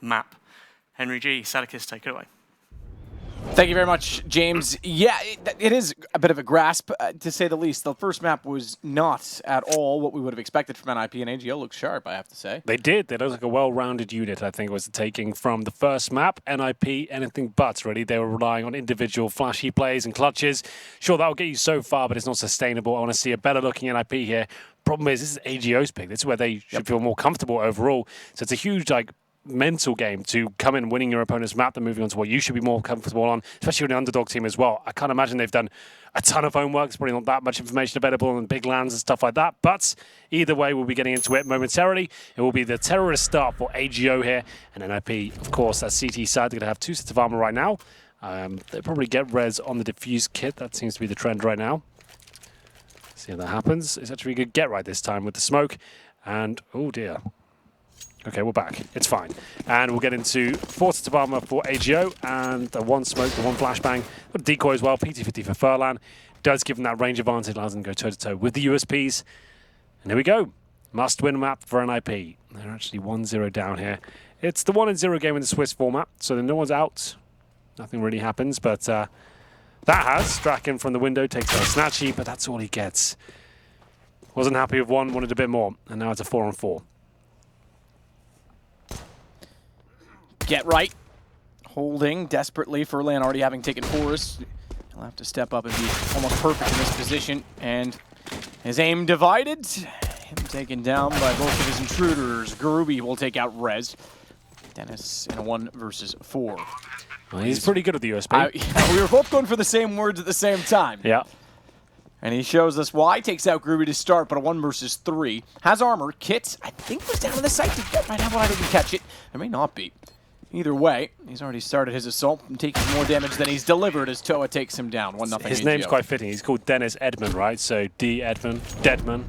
map. Henry G, Sadakis, take it away. Thank you very much, James. Yeah, it is a bit of a grasp, to say the least. The first map was not at all what we would have expected from NiP, and AGO looked sharp, I have to say. They did. They looked like a well-rounded unit, I think, was the taking from the first map. NiP, anything but, really. They were relying on individual flashy plays and clutches. Sure, that will get you so far, but it's not sustainable. I want to see a better-looking NiP here. Problem is, this is AGO's pick. This is where they should feel more comfortable overall. So it's a huge, mental game to come in winning your opponent's map, then moving on to what you should be more comfortable on, especially with an underdog team as well. I can't imagine they've done a ton of homework. There's probably not that much information available on big lands and stuff like that. But either way, we'll be getting into it momentarily. It will be the terrorist start for AGO here. And NiP, of course, that CT side, they're going to have 2 sets of armor right now. They'll probably get res on the diffuse kit. That seems to be the trend right now. See how that happens. It's actually a good get right this time with the smoke. And, oh dear. Okay, we're back. It's fine. And we'll get into 4 sets of armor for AGO and the 1 smoke, the 1 flashbang. Got a decoy as well, PT-50 for Furlan. Does give them that range advantage, allows them to go toe-to-toe with the USPs. And here we go. Must-win map for NiP. They're actually 1-0 down here. It's the 1-0 game in the Swiss format, so then no one's out. Nothing really happens, but that has. Draken from the window takes out Snatchy, but that's all he gets. Wasn't happy with 1, wanted a bit more, and now it's a 4-on-4. Get right. Holding desperately. Furlan already having taken Forest. He'll have to step up and be almost perfect in this position. And his aim divided. Him taken down by both of his intruders. Garubi will take out Rez. Dennis in a 1 versus 4. Well, he's pretty good at the USP. We were both going for the same words at the same time. Yeah. And he shows us why. Takes out Garubi to start, but a 1 versus 3. Has armor. Kit, I think, was down on the site. Might have one. I didn't catch it. There may not be. Either way, he's already started his assault and taking more damage than he's delivered as Toa takes him down. 1-0. His name's quite fitting. He's called Dennis Edmund, right? So D. Edmund, Deadman.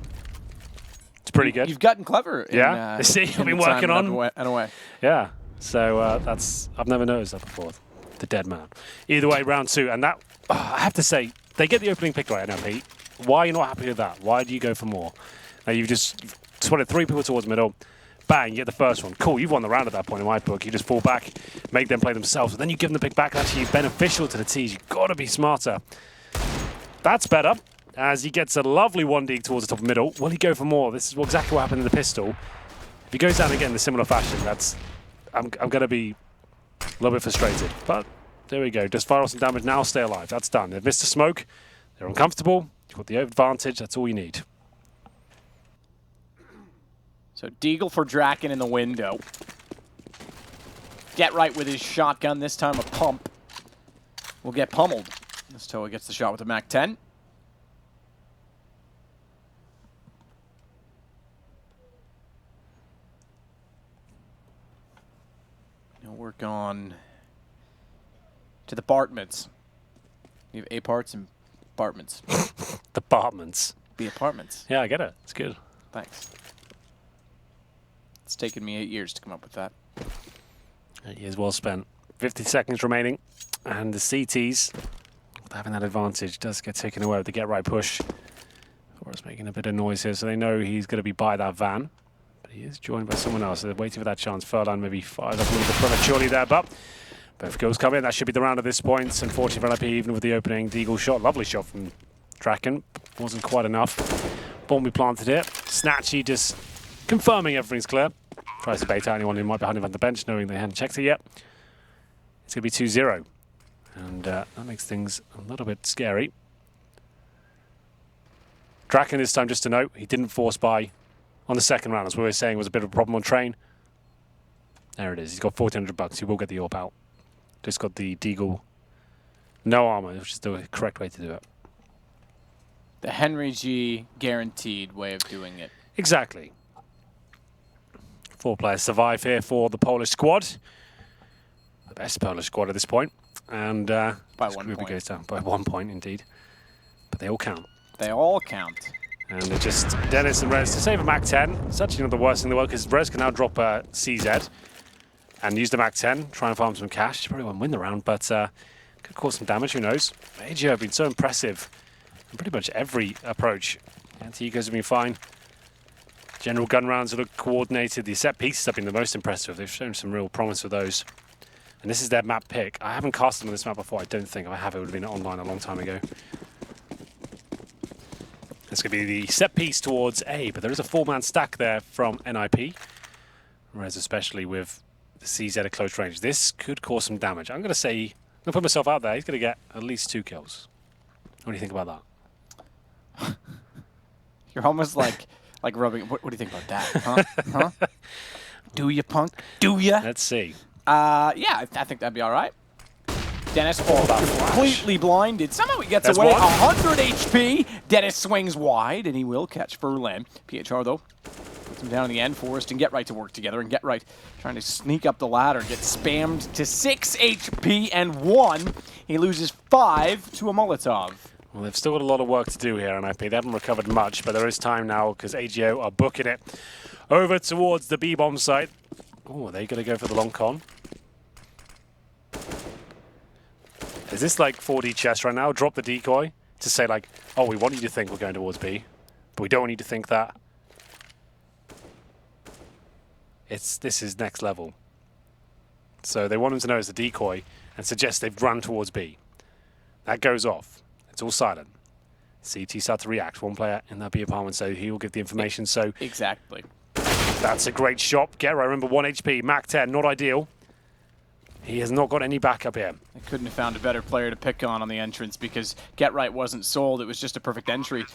It's pretty good. You've gotten clever. Yeah. See, I've been working on. And away. Yeah. So I've never noticed that before. The dead man. Either way, round 2, and that I have to say they get the opening pick right now, Pete. Why are you not happy with that? Why do you go for more? Now you've spotted 3 people towards middle. Bang, you get the first one. Cool, you've won the round at that point in my book. You just fall back, make them play themselves, but then you give them the pick back. Actually beneficial to the tees. You've got to be smarter. That's better, as he gets a lovely 1D towards the top of middle. Will he go for more? This is exactly what happened in the pistol. If he goes down again in a similar fashion, I'm going to be a little bit frustrated. But there we go. Just fire off some damage now, stay alive. That's done. They've missed a smoke. They're uncomfortable. You've got the advantage. That's all you need. So Deagle for Draken in the window. Get right with his shotgun, this time a pump. Will get pummeled. As Toa gets the shot with the MAC-10. He'll work on to the apartments. You have aparts and apartments. Departments. The apartments. Yeah, I get it. It's good. Thanks. It's taken me 8 years to come up with that. 8 years well spent. 50 seconds remaining. And the CTs, having that advantage, does get taken away with the get right push. Forrest making a bit of noise here, so they know he's going to be by that van. But he is joined by someone else, so they're waiting for that chance. Furlan maybe fired up a little bit prematurely there, but both goals come in. That should be the round at this point. Unfortunately for NiP, even with the opening Deagle shot. Lovely shot from Draken. Wasn't quite enough. Bomb we planted here. Snatchy just confirming everything's clear. Tries to bait out anyone who might be hiding on the bench, knowing they hadn't checked it yet. It's going to be 2-0. And that makes things a little bit scary. Draken this time, just to note, he didn't force buy on the second round, as we were saying was a bit of a problem on train. There it is. He's got $1,400. He will get the AWP out. Just got the Deagle. No armor, which is the correct way to do it. The Henry G guaranteed way of doing it. Exactly. 4 players survive here for the Polish squad. The best Polish squad at this point. And by 1 point. Goes down by 1 point, indeed. But they all count. They all count. And they're just Dennis and Rez to save a MAC-10. It's actually not the worst thing in the world because Rez can now drop a CZ and use the MAC-10, try and farm some cash. She probably won't win the round, but could cause some damage, who knows. AGO have been so impressive in pretty much every approach. Anti-Egos have been fine. General gun rounds look coordinated. The set pieces have been the most impressive. They've shown some real promise with those. And this is their map pick. I haven't cast them on this map before. I don't think. If I have, it would have been online a long time ago. It's going to be the set piece towards A, but there is a 4-man stack there from NiP. Whereas especially with the CZ at close range, this could cause some damage. I'm going to say, I'm going to put myself out there. He's going to get at least 2 kills. What do you think about that? You're almost like rubbing. What do you think about that? Huh? Huh? Do you, punk? Do ya? Let's see. Yeah, I think that'd be all right. Dennis completely blinded. Somehow he gets That's away. one. 100 HP. Dennis swings wide, and he will catch Furlan. PHR, though, puts him down in the end. Forrest and Get Right to work together, and Get Right trying to sneak up the ladder. Gets spammed to 6 HP and 1. He loses 5 to a Molotov. Well, they've still got a lot of work to do here, NiP. They haven't recovered much, but there is time now because AGO are booking it over towards the B-bomb site. Oh, are they going to go for the long con? Is this like 4D chess right now? Drop the decoy to say like, oh, we want you to think we're going towards B, but we don't want you to think that. This is next level. So they want them to know it's a decoy and suggest they've run towards B. That goes off. It's all silent. CT start to react. One player in that B apartment, so he will give the information. So Exactly. that's a great shot. Get right. Remember, 1 HP, Mac 10, not ideal. He has not got any backup here. I couldn't have found a better player to pick on the entrance because Get Right wasn't sold. It was just a perfect entry.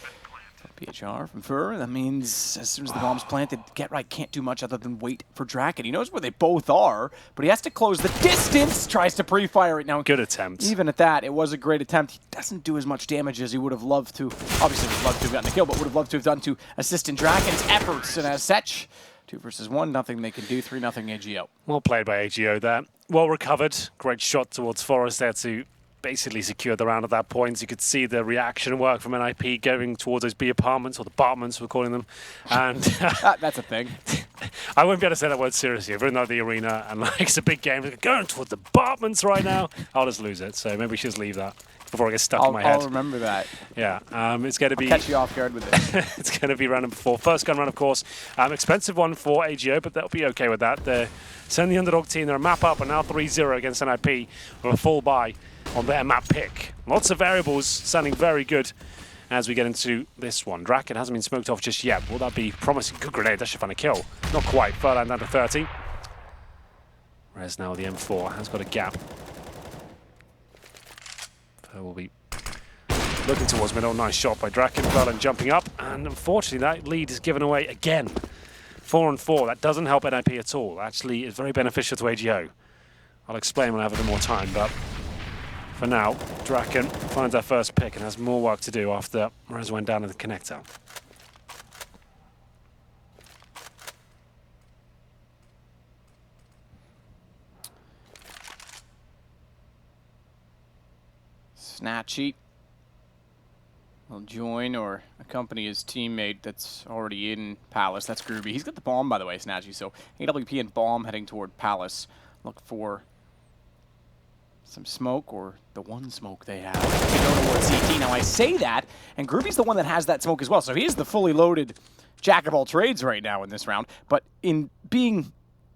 PHR from Fur. That means as soon as the bomb's planted, Get Right can't do much other than wait for Draken. He knows where they both are, but he has to close the distance. Tries to pre-fire it now. Good attempt. Even at that, it was a great attempt. He doesn't do as much damage as he would have loved to. Obviously, would have loved to have gotten the kill, but would have loved to have done to assist in Draken's efforts. And as such, 2 versus 1, nothing they can do. 3-0 AGO. Well played by AGO there. Well recovered. Great shot towards Forrest there to basically secure the round at that point. You could see the reaction work from NiP going towards those B apartments, or the apartments we're calling them. And That's a thing. I wouldn't be able to say that word seriously. If we're in the arena and like it's a big game, like, going towards the apartments right now, I'll just lose it. So maybe we should just leave that before I get stuck in my head. I'll remember that. Yeah, it's going to be... Catch you off guard with it. It's going to be round number 4. First gun run, of course. Expensive one for AGO, but they'll be okay with that. They're sending the underdog team. They're a map up and now 3-0 against NiP with a full buy on their map pick. Lots of variables sounding very good as we get into this one. Draken hasn't been smoked off just yet. Will that be promising? Good grenade. That should find a kill. Not quite. Furlan down to 30. Whereas now the M4 has got a gap. Will be looking towards middle. Nice shot by Draken. Furlan jumping up. And unfortunately, that lead is given away again. 4-on-4. That doesn't help NiP at all. Actually, it's very beneficial to AGO. I'll explain when I have a bit more time, but for now, Draken finds our first pick and has more work to do after Mirage went down in the connector. Snatchy will join or accompany his teammate that's already in Palace. That's Groovy. He's got the bomb, by the way, Snatchy. So AWP and bomb heading toward Palace. Look for some smoke, or the one smoke they have. They go towards CT. Now I say that, and Groovy's the one that has that smoke as well. So he is the fully loaded jack of all trades right now in this round. But in being,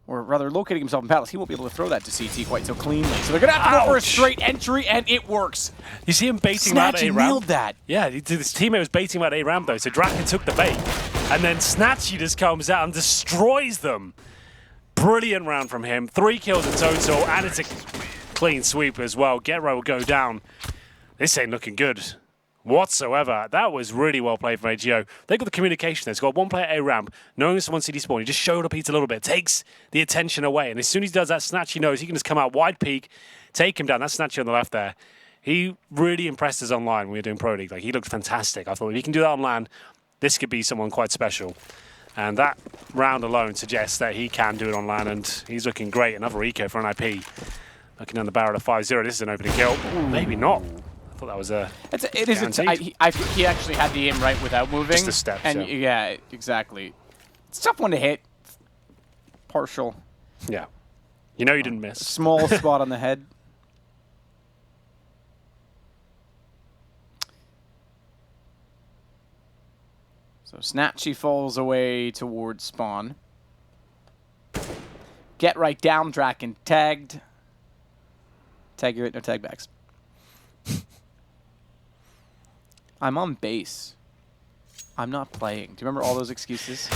or rather locating himself in Palace, he won't be able to throw that to CT quite so cleanly. So they're going to have to go for a straight entry, and it works. You see him baiting him out Snatchy A-ramp? nailed that. Yeah, his teammate was baiting him out A-ramp though, so Draken took the bait. And then Snatchy just comes out and destroys them. Brilliant round from him. 3 kills in total, and it's a clean sweep as well. Get Right will go down. This ain't looking good whatsoever. That was really well played from AGO. They got the communication there. It's got one player A-ramp, knowing someone CD spawn. He just showed up Heat a little bit, takes the attention away. And as soon as he does that, Snatchy knows he can just come out wide peak, take him down. That's Snatchy on the left there. He really impressed us online when we were doing Pro League. Like, he looked fantastic. I thought if he can do that on LAN, this could be someone quite special. And that round alone suggests that he can do it on LAN, and he's looking great. Another eco for NiP. Looking down the barrel of 5-0. This is an opening kill. Maybe not. I thought that was a It is. I think he actually had the aim right without moving. Just the steps, and yeah, exactly. It's a tough one to hit. Partial. Yeah. You know you didn't miss. Small spot on the head. So So Snatchy falls away towards spawn. Get right down, Draken tagged. Tag your no tag backs. I'm on base. I'm not playing. Do you remember all those excuses?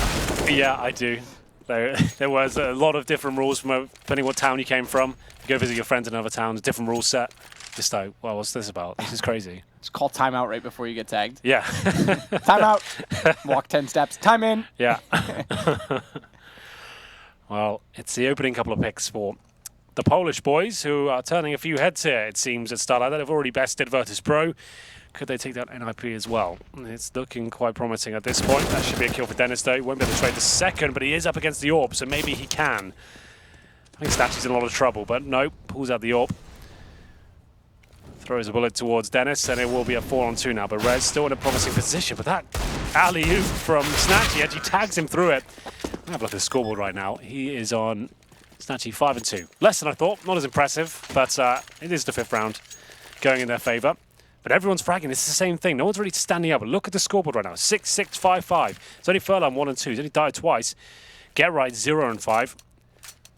Yeah, I do. There was a lot of different rules from depending what town you came from. You go visit your friends in another town, a different rule set. Just like, well, what's this about? This is crazy. Just call timeout right before you get tagged. Yeah. Timeout. Walk 10 steps. Time in. Yeah. Well, it's the opening couple of picks for the Polish boys who are turning a few heads here, it seems, at Starladder. They've already bested Virtus Pro. Could they take down NiP as well? It's looking quite promising at this point. That should be a kill for Dennis, though. He won't be able to trade the second, but he is up against the AWP, so maybe he can. I think Snatchy's in a lot of trouble, but no, pulls out the AWP. Throws a bullet towards Dennis, and it will be a 4-on-2 now. But Rez still in a promising position, but that alley-oop from Snatchy actually tags him through it. I have a look at the scoreboard right now. He is on Snatchy 5-2. Less than I thought, not as impressive, but it is the 5th round going in their favor. But everyone's fragging. It's the same thing. No one's really standing up. But look at the scoreboard right now. 6-6-5-5. It's only Furlong 1 and 2. He's only died twice. Get right 0 and 5.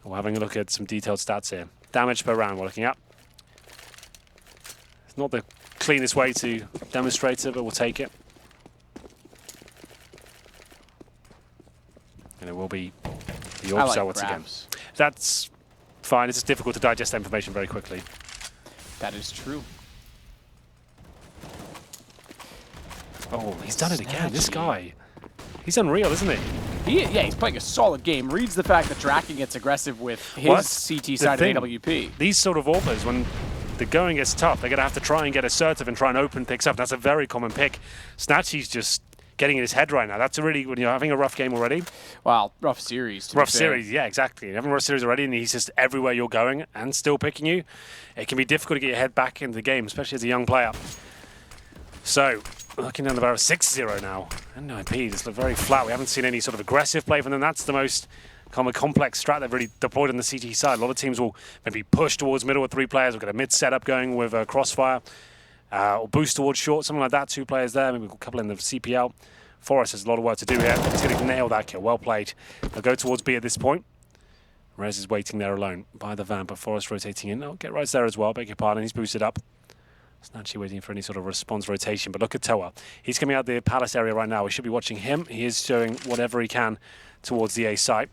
We're having a look at some detailed stats here. Damage per round we're looking at. It's not the cleanest way to demonstrate it, but we'll take it. And it will be the AWP cell once again. That's fine. It's just difficult to digest information very quickly. That is true. Oh, he's done it again. This guy. He's unreal, isn't he? Yeah, he's playing a solid game. Reads the fact that Draken gets aggressive with his CT side of AWP. These sort of AWPers, when the going gets tough, they're going to have to try and get assertive and try and open things up. That's a very common pick. Snatchy's just getting in his head right now. That's a really, when you're having a rough game already. Wow, rough series. Rough series, yeah, exactly. You're having a rough series already, and he's just everywhere you're going and still picking you. It can be difficult to get your head back into the game, especially as a young player. So, looking down the barrel, 6-0 now. And NiP just look very flat. We haven't seen any sort of aggressive play from them. That's the most common complex strat they've really deployed on the CT side. A lot of teams will maybe push towards middle with 3 players. We'll get a mid setup going with Crossfire. Or boost towards short, something like that. 2 players there, maybe a couple in the CPL. Forrest has a lot of work to do here. He's going to nail that kill. Well played. They'll go towards B at this point. Rez is waiting there alone by the van, but Forrest rotating in. Oh, Get Right's there as well. Beg your pardon. He's boosted up. Snatchy waiting for any sort of response rotation, but look at Toa. He's coming out the palace area right now. We should be watching him. He is showing whatever he can towards the A site.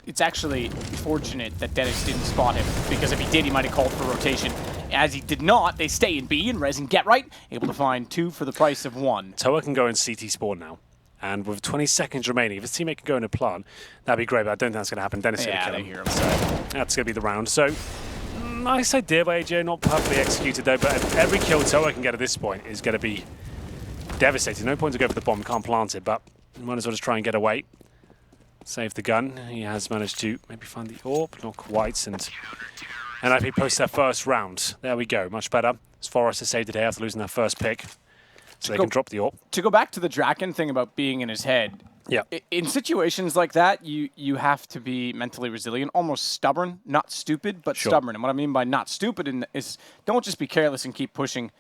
It's actually fortunate that Dennis didn't spot him, because if he did, he might have called for rotation. As he did not, they stay in B, and Rez and Get Right able to find 2 for the price of 1. Toa can go in CT spawn now. And with 20 seconds remaining, if his teammate can go in a plant, that'd be great, but I don't think that's going to happen. Dennis is going to kill him. Hear him. So that's going to be the round. So, nice idea by AJ, not perfectly executed though, but every kill Toa can get at this point is going to be devastating. No point to go for the bomb, can't plant it, but you might as well just try and get away. Save the gun. He has managed to maybe find the AWP, not quite, and NiP posts their first round. There we go, much better. As Forrest has saved the day after losing their first pick. So they can drop the AWP. To go back to the Draken thing about being in his head, yeah. In situations like that, you have to be mentally resilient, almost stubborn, not stupid, but stubborn. And what I mean by not stupid is don't just be careless and keep pushing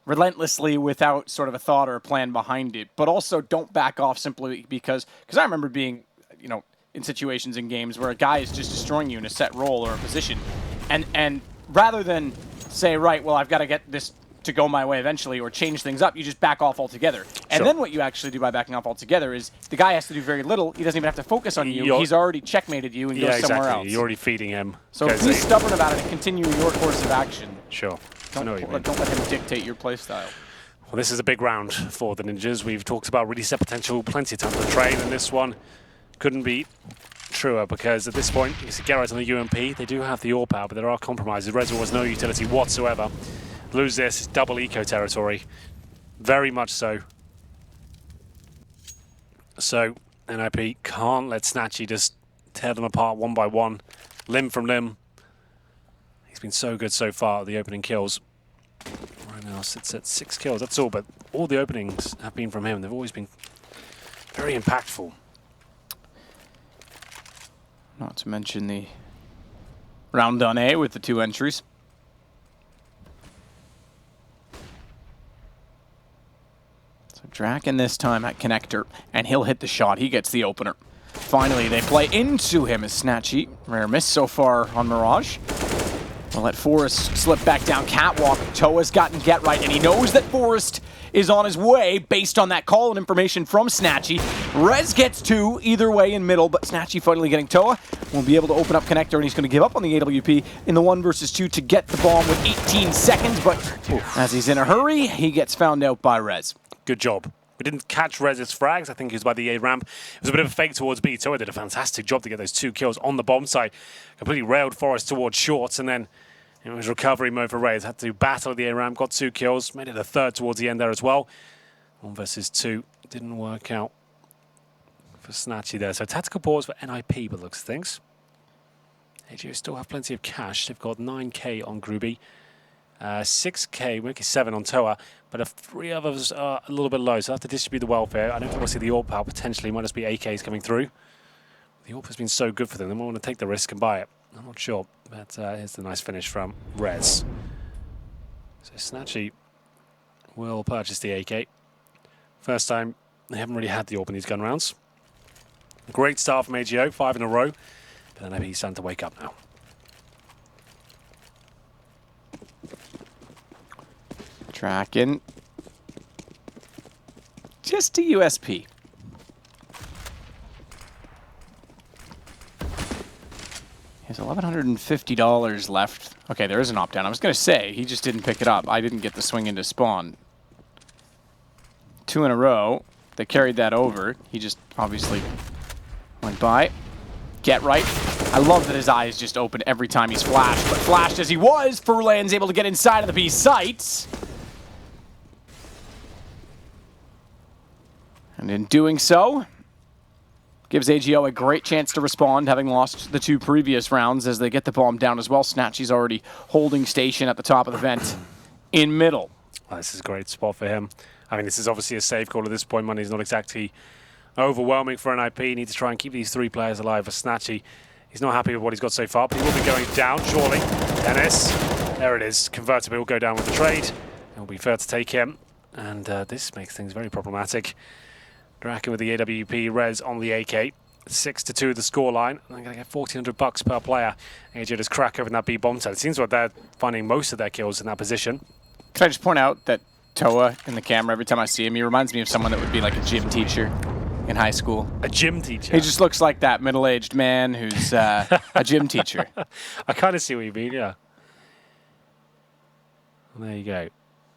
relentlessly without sort of a thought or a plan behind it, but also don't back off simply because I remember being, in situations in games where a guy is just destroying you in a set role or a position, and rather than say, right, well, I've got to get this to go my way eventually or change things up, you just back off altogether. And then what you actually do by backing off altogether is the guy has to do very little. He doesn't even have to focus on you. He's already checkmated you and goes somewhere else. You're already feeding him. So be stubborn about it and continue your course of action. Sure. Don't let him dictate your playstyle. Well, this is a big round for the Ninjas. We've talked about really set potential, plenty of time to train, and this one couldn't be truer because at this point, you see Garrett on the UMP. They do have the AWP out, but there are compromises. Reservoir has no utility whatsoever. Lose this, double eco territory. Very much so. So, NiP can't let Snatchy just tear them apart one by one, limb from limb. He's been so good so far at the opening kills. Right now sits at 6 kills, that's all, but all the openings have been from him. They've always been very impactful. Not to mention the round on A with the 2 entries. Draken this time at connector, and he'll hit the shot. He gets the opener. Finally, they play into him as Snatchy. Rare miss so far on Mirage. We'll let Forrest slip back down catwalk. Toa's gotten get right, and he knows that Forrest is on his way based on that call and information from Snatchy. Rez gets 2 either way in middle, but Snatchy finally getting Toa. Won't be able to open up connector, and he's going to give up on the AWP in the 1 versus 2 to get the bomb with 18 seconds, but as he's in a hurry, he gets found out by Rez. Good job. We didn't catch Rez's frags. I think he was by the A ramp. It was a bit of a fake towards B. Toa did a fantastic job to get those 2 kills on the bomb site. Completely railed Forrest towards shorts, and then it was recovery mode for Rez. Had to battle at the A ramp, got 2 kills, made it a 3rd towards the end there as well. 1 versus 2 didn't work out for Snatchy there. So tactical pause for NiP, but looks things. AGO still have plenty of cash. They've got 9k on Gruby. 6k, maybe 7 on Toa, but the 3 others are a little bit low, so I have to distribute the welfare. I don't want to see the AWP out potentially. Might just be AKs coming through. The AWP has been so good for them, they might want to take the risk and buy it. I'm not sure, but here's the nice finish from Rez. So Snatchy will purchase the AK. First time they haven't really had the AWP in these gun rounds. Great start from AGO, 5 in a row, but then maybe he's starting to wake up now. Draken. Just a USP. He has $1,150 left. Okay, there is an opt-down. I was going to say, he just didn't pick it up. I didn't get the swing into spawn. 2 in a row. They carried that over. He just obviously went by. Get right. I love that his eyes just open every time he's flashed. But flashed as he was, Furlan's able to get inside of the B sights. And in doing so, gives AGO a great chance to respond, having lost the 2 previous rounds as they get the bomb down as well. Snatchy's already holding station at the top of the vent in middle. Well, this is a great spot for him. I mean, this is obviously a safe call at this point. Money's not exactly overwhelming for NiP. He needs to try and keep these 3 players alive for Snatchy. He's not happy with what he's got so far, but he will be going down, surely. Dennis, there it is. Convertible will go down with the trade. It will be fair to take him. And this makes things very problematic. Draken with the AWP, Rez on the AK. 6-2 the scoreline. I'm going to get $1,400 per player. AJ just crack over that B bomb site. It seems like they're finding most of their kills in that position. Can I just point out that Toa in the camera, every time I see him, he reminds me of someone that would be like a gym teacher in high school. A gym teacher? He just looks like that middle-aged man who's a gym teacher. I kind of see what you mean, yeah. Well, there you go.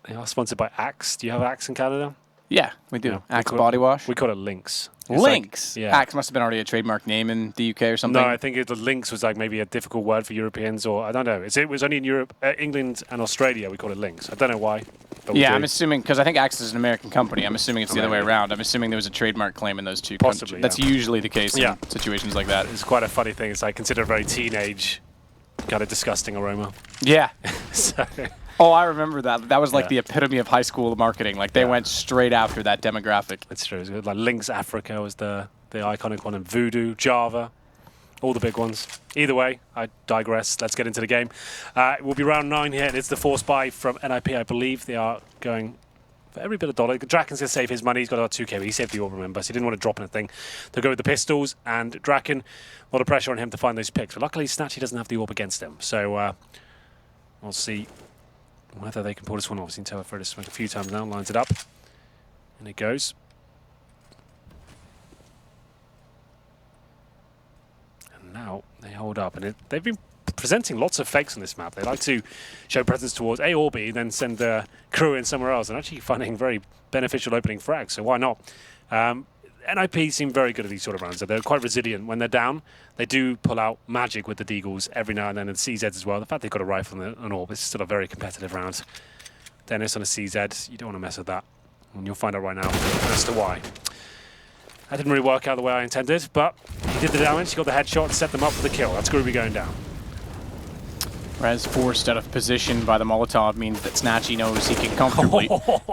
They are sponsored by Axe. Do you have Axe in Canada? Yeah, we do. Yeah, Axe body wash. We call it Lynx. Lynx? Like, yeah. Axe must have been already a trademark name in the UK or something. No, I think the Lynx was like maybe a difficult word for Europeans, or I don't know. It was only in Europe, England and Australia we call it Lynx. I don't know why. Yeah, I'm assuming, because I think Axe is an American company, I'm assuming it's the other way around. I'm assuming there was a trademark claim in those 2 countries. Possibly, That's usually the case in situations like that. It's quite a funny thing. It's like considered a very teenage, kind of disgusting aroma. Yeah. So. Oh, I remember that. That was like the epitome of high school marketing. Like they went straight after that demographic. It's true. It's good. Like Lynx Africa was the iconic one, and Voodoo, Java, all the big ones. Either way, I digress. Let's get into the game. It will be round 9 here, and it's the force buy from NiP. I believe they are going for every bit of dollar. Draken's going to save his money. He's got about 2k, but he saved the AWP, remember, so he didn't want to drop anything. They'll go with the pistols, and Draken, a lot of pressure on him to find those picks. But luckily, Snatchy doesn't have the AWP against him, so we'll see whether they can pull this one off. Seen Toa throw this smoke a few times now, lines it up, and it goes. And now they hold up, and they've been presenting lots of fakes on this map. They like to show presence towards A or B, then send the crew in somewhere else, and actually finding very beneficial opening frags, so why not? NiP seem very good at these sort of rounds. So they're quite resilient. When they're down, they do pull out magic with the Deagles every now and then, and the CZs as well. The fact they've got a rifle and an AWP, it's still a very competitive round. Dennis on a CZ, you don't want to mess with that. And you'll find out right now as to why. That didn't really work out the way I intended, but he did the damage, he got the headshot, and set them up for the kill. That's Gruby going down. Rez forced out of position by the Molotov means that Snatchy knows he can comfortably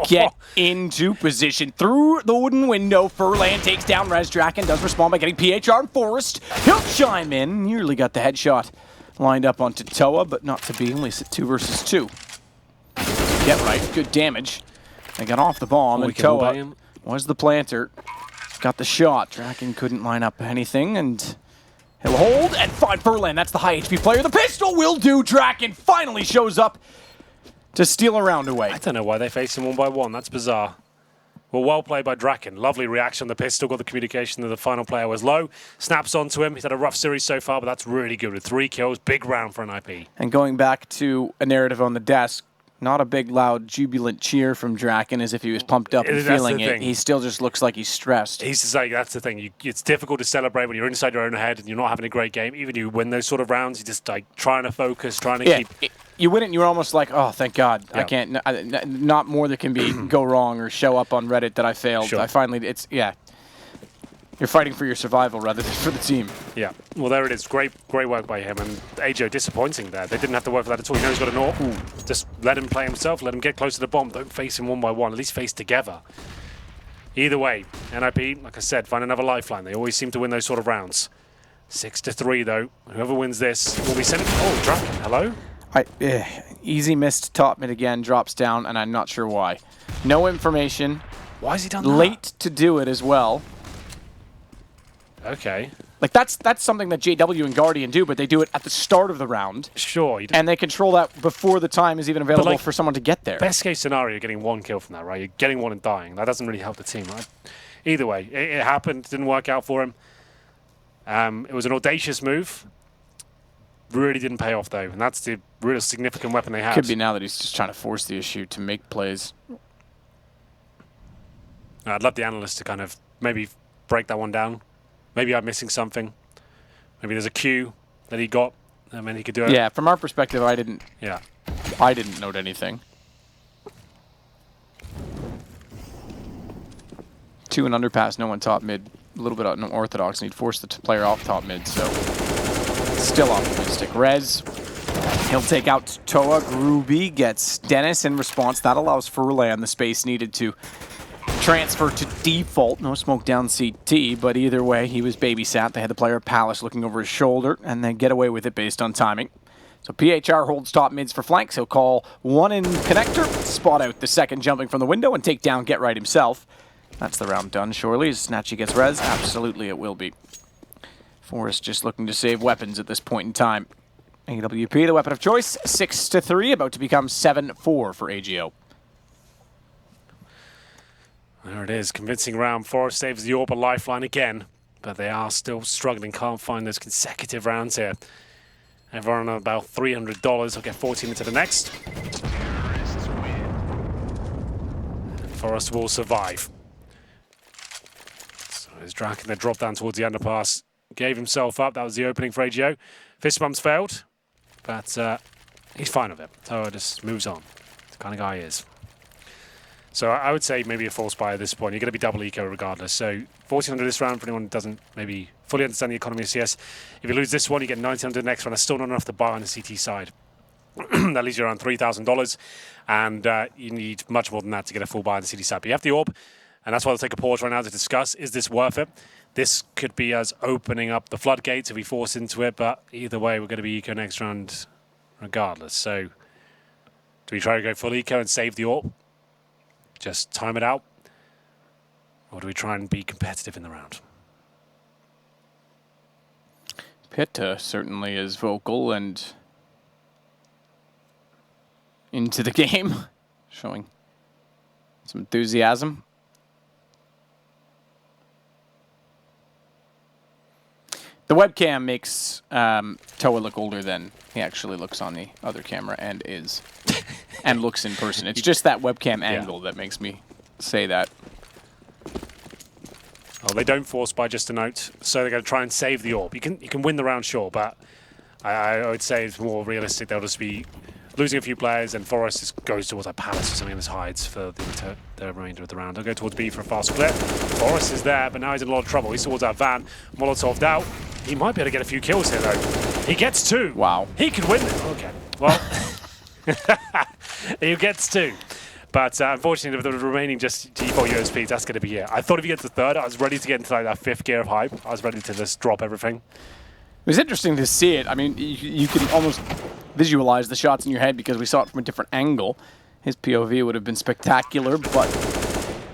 get into position through the wooden window. Furlan takes down Rez. Draken does respond by getting PHR and Forrest. He'll chime in. Nearly got the headshot lined up onto Toa, but not to be. Only 2 versus 2. Get right. Good damage. They got off the bomb, and Toa was the planter. Got the shot. Draken couldn't line up anything, and he'll hold and find Furlan. That's the high HP player. The pistol will do. Draken finally shows up to steal a round away. I don't know why they faced him one by one. That's bizarre. Well played by Draken. Lovely reaction on the pistol. Got the communication that the final player was low. Snaps onto him. He's had a rough series so far, but that's really good with 3 kills. Big round for an NiP. And going back to a narrative on the desk, not a big, loud, jubilant cheer from Draken as if he was pumped up and feeling it. He still just looks like he's stressed. He's just like, that's the thing. It's difficult to celebrate when you're inside your own head and you're not having a great game. Even you win those sort of rounds, you're just like trying to focus, trying to keep... You win it and you're almost like, oh, thank God. Yeah. I can't, not more that can be go wrong or show up on Reddit that I failed. Sure. I finally, you're fighting for your survival rather than for the team. Yeah, well, there it is. Great work by him. And AJO disappointing there. They didn't have to work for that at all. You know he's got an AWP. Just let him play himself. Let him get close to the bomb. Don't face him one by one. At least face together. Either way, NiP, like I said, find another lifeline. They always seem to win those sort of rounds. 6-3, though. Whoever wins this will be sending... Oh, Draken, hello? Easy missed top mid again. Drops down, and I'm not sure why. No information. Why has he done that? Late to do it as well. Okay. Like, that's something that JW and Guardian do, but they do it at the start of the round. Sure. And they control that before the time is even available like, for someone to get there. Best case scenario, you're getting 1 kill from that, right? You're getting 1 and dying. That doesn't really help the team, right? Either way, it happened. Didn't work out for him. It was an audacious move. Really didn't pay off, though. And that's the real significant weapon they have. Could be now that he's just trying to force the issue to make plays. I'd love the analyst to kind of maybe break that one down. Maybe I'm missing something. Maybe there's a cue that he got, and then he could do it. Yeah, from our perspective, I didn't note anything. 2 and underpass, no one top mid. A little bit unorthodox, and he'd force the player off top mid, so still optimistic. Rez, he'll take out Toa. Groovy gets Dennis in response. That allows Furlan the space needed to transfer to default. No smoke down CT, but either way, he was babysat. They had the player Palace looking over his shoulder, and they get away with it based on timing. So PHR holds top mids for flanks. He'll call one in connector, spot out the second jumping from the window, and take down Get Right himself. That's the round done, surely. As Snatchy gets res, absolutely it will be. Forrest just looking to save weapons at this point in time. AWP, the weapon of choice, 6-3, about to become 7-4 for AGO. There it is, convincing round. Forrest saves the AWP, a lifeline again, but they are still struggling, can't find those consecutive rounds here. Everyone on about $300, will get 14 into the next. Forrest will survive. So is Draken, they drop down towards the underpass. Gave himself up, that was the opening for AGO. Fist bumps failed, but he's fine with it. So just moves on. The kind of guy he is. So I would say maybe a false buy at this point. You're going to be double eco regardless. So 1400 this round for anyone who doesn't maybe fully understand the economy of CS. If you lose this one, you get 1900 the next one. That's still not enough to buy on the CT side. That leaves you around $3,000. And you need much more than that to get a full buy on the CT side. But you have the AWP, and that's why I'll take a pause right now to discuss, is this worth it? This could be us opening up the floodgates if we force into it, but either way, we're going to be eco next round regardless. So do we try to go full eco and save the AWP? Just time it out? Or do we try and be competitive in the round? Pitta certainly is vocal and into the game, showing some enthusiasm. The webcam makes Toa look older than he actually looks on the other camera and is, and looks in person. It's just that webcam angle that makes me say that. Well, they don't force buy, just a note, so they're going to try and save the AWP. You can win the round, sure, but I would say it's more realistic. They'll just be losing a few players, and Forrest just goes towards a Palace or something and just hides for the remainder of the round. They'll go towards B for a fast split. Forrest is there, but now he's in a lot of trouble. He's towards that van. Molotov'd out. He might be able to get a few kills here, though. He gets 2. Wow. He could win. Okay. Well, he gets 2. But unfortunately, with the remaining just default USPs, that's going to be it. I thought if he gets the 3rd, I was ready to get into like that 5th gear of hype. I was ready to just drop everything. It was interesting to see it. I mean, you can almost visualize the shots in your head because we saw it from a different angle. His POV would have been spectacular, but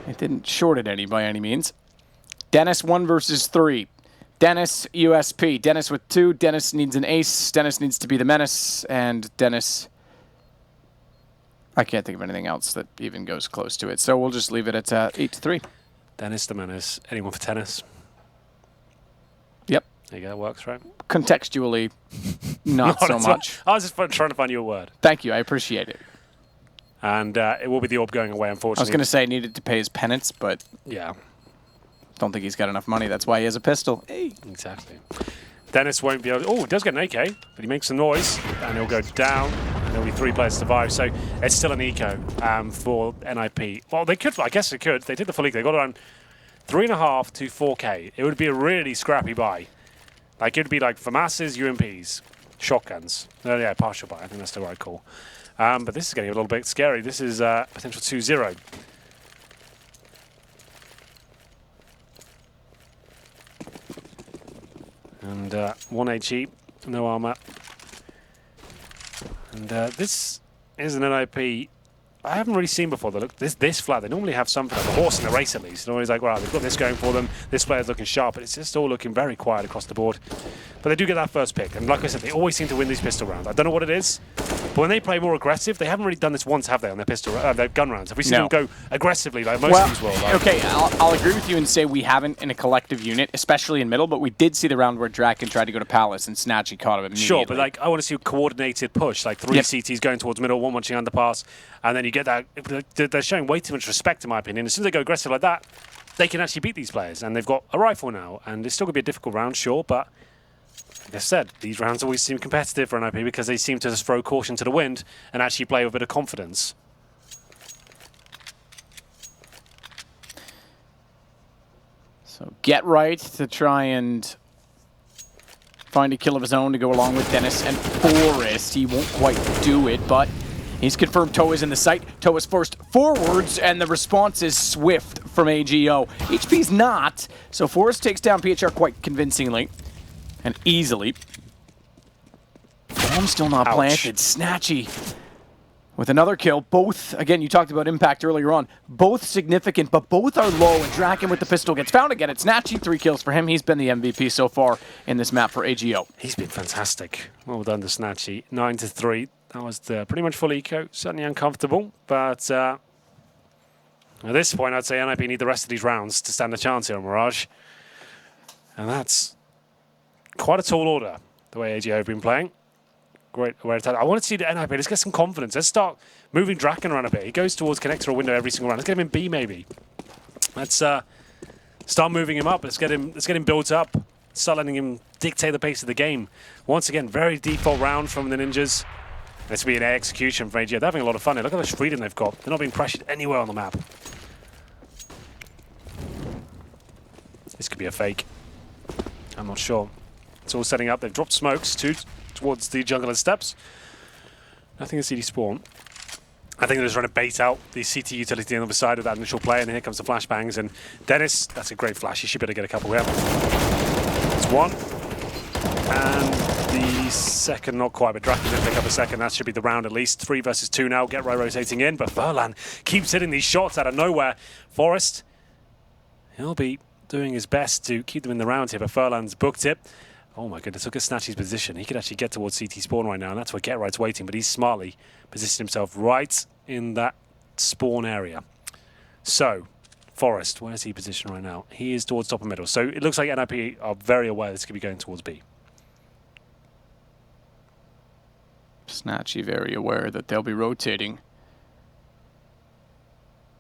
It didn't short at any by any means. Dennis 1 versus 3. Dennis, USP. Dennis with 2. Dennis needs an ace. Dennis needs to be the menace. And Dennis... I can't think of anything else that even goes close to it. So we'll just leave it at 8-3. Dennis the menace. Anyone for tennis? Yep. There you go. That works, right? Contextually, not so much. I was just trying to find you a word. Thank you. I appreciate it. And it will be the orb going away, unfortunately. I was going to say I needed to pay his penance, but yeah, don't think he's got enough money. That's why he has a pistol. Hey. Exactly. Dennis won't be able to... Oh, he does get an AK, but he makes some noise, and he'll go down, and there'll be 3 players survive. So it's still an eco for NiP. Well, they could... I guess they could. They did the full eco. They got around 3.5 to 4K. It would be a really scrappy buy. Like, it would be like FAMASs, UMPs, shotguns. Yeah, partial buy. I think that's the right call. But this is getting a little bit scary. This is potential 2-0. And 1 HE, no armor. And this is an NiP I haven't really seen before. They look this flat. They normally have something like a horse in the race at least. They're always like, well, they've got this going for them. This player's looking sharp, but it's just all looking very quiet across the board. But they do get that first pick, and like I said, they always seem to win these pistol rounds. I don't know what it is, but when they play more aggressive, they haven't really done this once, have they, on their pistol, their gun rounds? Have we seen them go aggressively like most of these will? Like, okay, I'll agree with you and say we haven't in a collective unit, especially in middle, but we did see the round where Draken tried to go to Palace and Snatchy caught him immediately. sure, but like I want to see a coordinated push, like 3 CTs going towards middle, 1 watching underpass, and then you get that. They're showing way too much respect, in my opinion. As soon as they go aggressive like that, they can actually beat these players, and they've got a rifle now, and it's still going to be a difficult round, sure, but like I said, these rounds always seem competitive for NiP because they seem to just throw caution to the wind and actually play with a bit of confidence. So Get Right to try and find a kill of his own to go along with Dennis and Forrest. He won't quite do it, but he's confirmed Toe is in the site. Toe is forced forwards, and the response is swift from AGO. HP's not, so Forrest takes down PHR quite convincingly and easily. Bomb still not planted. Snatchy with another kill. Both, again, you talked about impact earlier on. Both significant, but both are low, and Draken with the pistol gets found again. It's Snatchy, 3 kills for him. He's been the MVP so far in this map for AGO. He's been fantastic. Well done to Snatchy. 9-3. That was pretty much full eco. Certainly uncomfortable, but at this point, I'd say NiP need the rest of these rounds to stand a chance here on Mirage. And that's quite a tall order, the way AGO have been playing. Great way to I want to see the NiP. Let's get some confidence. Let's start moving Draken around a bit. He goes towards connector or window every single round. Let's get him in B, maybe. Let's start moving him up. Let's get him built up. Start letting him dictate the pace of the game. Once again, very default round from the Ninjas. This will be an A execution from AGO. They're having a lot of fun here. Look at how much freedom they've got. They're not being pressured anywhere on the map. This could be a fake. I'm not sure. It's all setting up. They've dropped smokes towards the jungler steps. Nothing to CD spawn. I think they're just trying to bait out the CT utility on the other side of that initial play, and then here comes the flashbangs. And Dennis, that's a great flash. He should be able to get a couple here. It's 1. And the second, not quite, but Draken did pick up a second. That should be the round at least. 3 versus 2 now. Get right rotating in, but Furlan keeps hitting these shots out of nowhere. Forrest, he'll be doing his best to keep them in the round here, but Furlan's booked it. Oh my goodness, look at Snatchy's position. He could actually get towards CT spawn right now, and that's where Get Right's waiting, but he's smartly positioned himself right in that spawn area. So, Forrest, where's he positioned right now? He is towards top and middle. So it looks like NiP are very aware this could be going towards B. Snatchy very aware that they'll be rotating.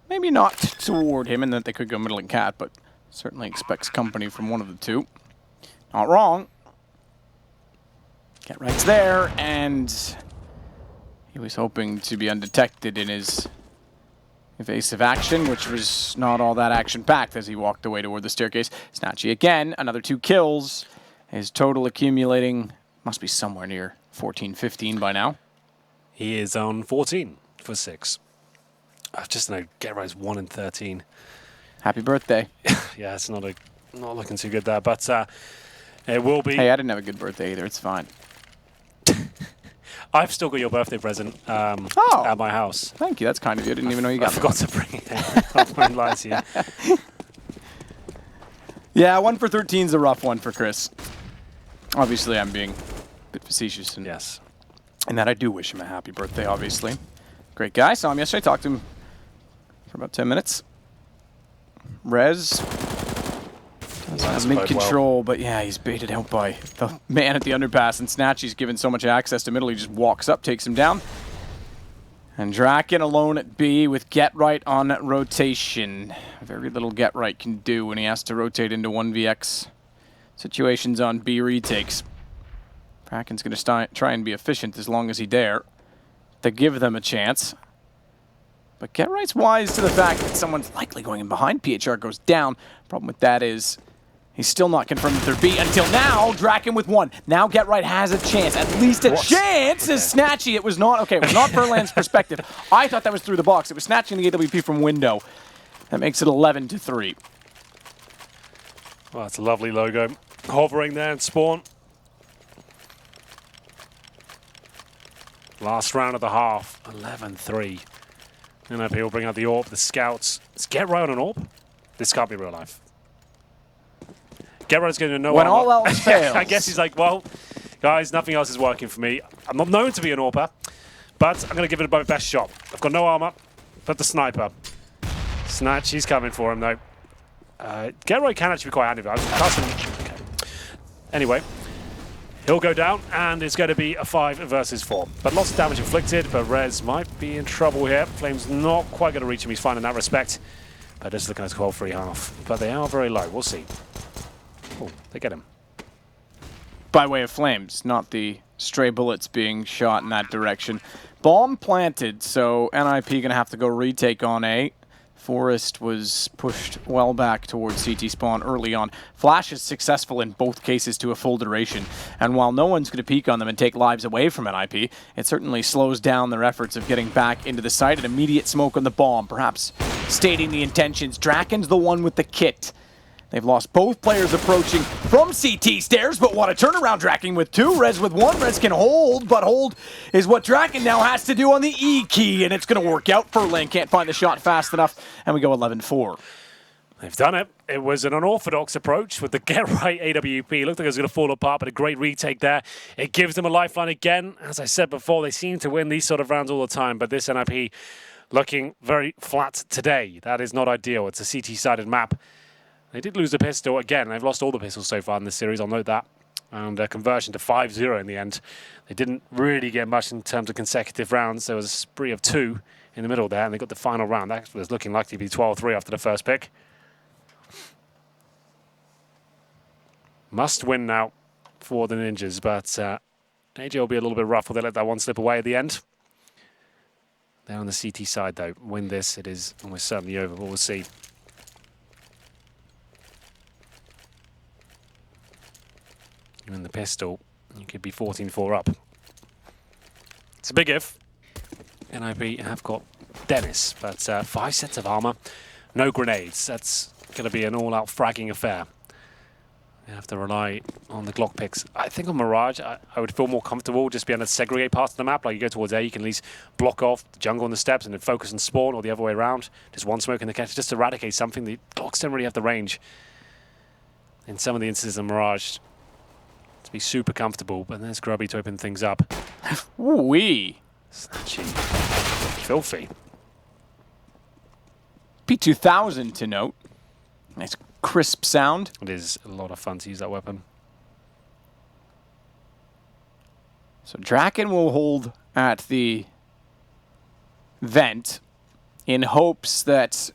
Maybe not toward him and that they could go middle and cat, but certainly expects company from one of the two. Not wrong. Get Right's there, and he was hoping to be undetected in his evasive action, which was not all that action-packed as he walked away toward the staircase. Snatchy again, another 2 kills. His total accumulating must be somewhere near 14, 15 by now. He is on 14 for 6. Just know Get Right's 1 and 13. Happy birthday. Yeah, it's not looking too good there, but it will be. Hey, I didn't have a good birthday either. It's fine. I've still got your birthday present at my house. Thank you. That's kind of you. I didn't even know you got I forgot to bring it in. I won't lie to you. Yeah, 1 for 13 is a rough one for Chris. Obviously, I'm being a bit facetious. And, Yes. and that I do wish him a happy birthday, obviously. Great guy. Saw him yesterday. Talked to him for about 10 minutes. Rez doesn't have mid-control, but yeah, he's baited out by the man at the underpass, and Snatchy's given so much access to middle, he just walks up, takes him down. And Draken alone at B with Get Right on rotation. Very little Get Right can do when he has to rotate into 1vx situations on B retakes. Draken's going to try and be efficient as long as he dare to give them a chance. But Get Right's wise to the fact that someone's likely going in behind. PHR goes down. Problem with that is he's still not confirmed that they're B until now. Draken with 1. Now Get Right has a chance. At least a chance is Snatchy. It was not, okay, it was not Furlan's perspective. I thought that was through the box. It was snatching the AWP from window. That makes it 11-3. Well, that's a lovely logo. Hovering there and spawn. Last round of the half. 11-3. NiP will bring out the AWP, the scouts. Let's Get Right on an AWP. This can't be real life. Get Right's going to know when all else fails. I guess he's like, well, guys, nothing else is working for me. I'm not known to be an AWPer, but I'm going to give it my best shot. I've got no armor, but the sniper. Snatch, he's coming for him, though. Get Right can actually be quite handy. Okay. Anyway, he'll go down, and it's going to be a 5 versus 4. But lots of damage inflicted, but Rez might be in trouble here. Flame's not quite going to reach him. He's fine in that respect. But just looking at 12-3-half. But they are very low. We'll see. Oh, they get him. By way of Flames, not the stray bullets being shot in that direction. Bomb planted, so NiP going to have to go retake on A. Forest was pushed well back towards CT spawn early on. Flash is successful in both cases to a full duration, and while no one's going to peek on them and take lives away from NiP, it certainly slows down their efforts of getting back into the site. An immediate smoke on the bomb, perhaps stating the intentions. Draken's the one with the kit. They've lost both players approaching from CT stairs, but what a turnaround. Draken with 2, Rez with 1. Rez can hold, but hold is what Draken now has to do on the E key, and it's going to work out. Furlan can't find the shot fast enough, and we go 11-4. They've done it. It was an unorthodox approach with the Get Right AWP. It looked like it was going to fall apart, but a great retake there. It gives them a lifeline again. As I said before, they seem to win these sort of rounds all the time, but this NiP looking very flat today. That is not ideal. It's a CT-sided map. They did lose the pistol again. They've lost all the pistols so far in this series, I'll note that. And a conversion to 5-0 in the end. They didn't really get much in terms of consecutive rounds. There was a spree of 2 in the middle there, and they got the final round. That was looking likely to be 12-3 after the first pick. Must win now for the Ninjas, but AJ will be a little bit rough. Will they let that one slip away at the end? They're on the CT side, though. Win this, it is almost certainly over, but we'll see. In the pistol, you could be 14-4 up. It's a big if. NiP have got Dennis, but 5 sets of armor, no grenades. That's going to be an all-out fragging affair. They have to rely on the Glock picks. I think on Mirage, I would feel more comfortable just being able to segregate parts of the map. Like you go towards A, you can at least block off the jungle and the steps and then focus on spawn, or the other way around. Just one smoke in the catch, just eradicate something. The Glocks don't really have the range. In some of the instances in Mirage, to be super comfortable, but there's Grubby to open things up. Ooh-wee. Snatchy. Filthy. P2000 to note. Nice crisp sound. It is a lot of fun to use that weapon. So Draken will hold at the vent in hopes that,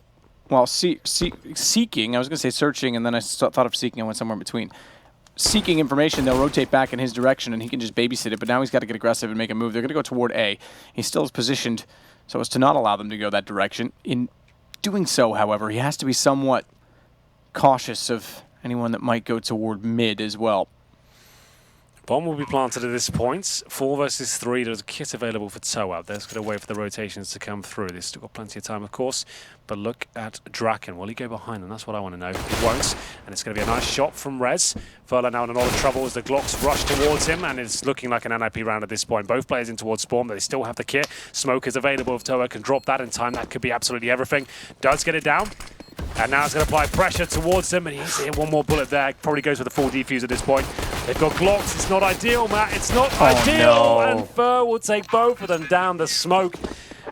while seeking, I was going to say searching, and then I thought of seeking, I went somewhere in between. Seeking information, they'll rotate back in his direction, and he can just babysit it, but now he's got to get aggressive and make a move. They're going to go toward A. He still is positioned so as to not allow them to go that direction. In doing so, however, he has to be somewhat cautious of anyone that might go toward mid as well. Bomb will be planted at this point. 4 versus 3. There's a kit available for Toa. They're just going to wait for the rotations to come through. They've still got plenty of time, of course. But look at Draken. Will he go behind them? That's what I want to know. He won't. And it's going to be a nice shot from Rez. Furler now in a lot of trouble as the Glocks rush towards him. And it's looking like an NiP round at this point. Both players in towards Spawn, but they still have the kit. Smoke is available. If Toa can drop that in time, that could be absolutely everything. Does get it down. And now it's going to apply pressure towards him, and he's hit one more bullet there. Probably goes with a full defuse at this point. They've got Glocks. It's not ideal, Matt. It's not ideal. No. And Fur will take both of them down the smoke.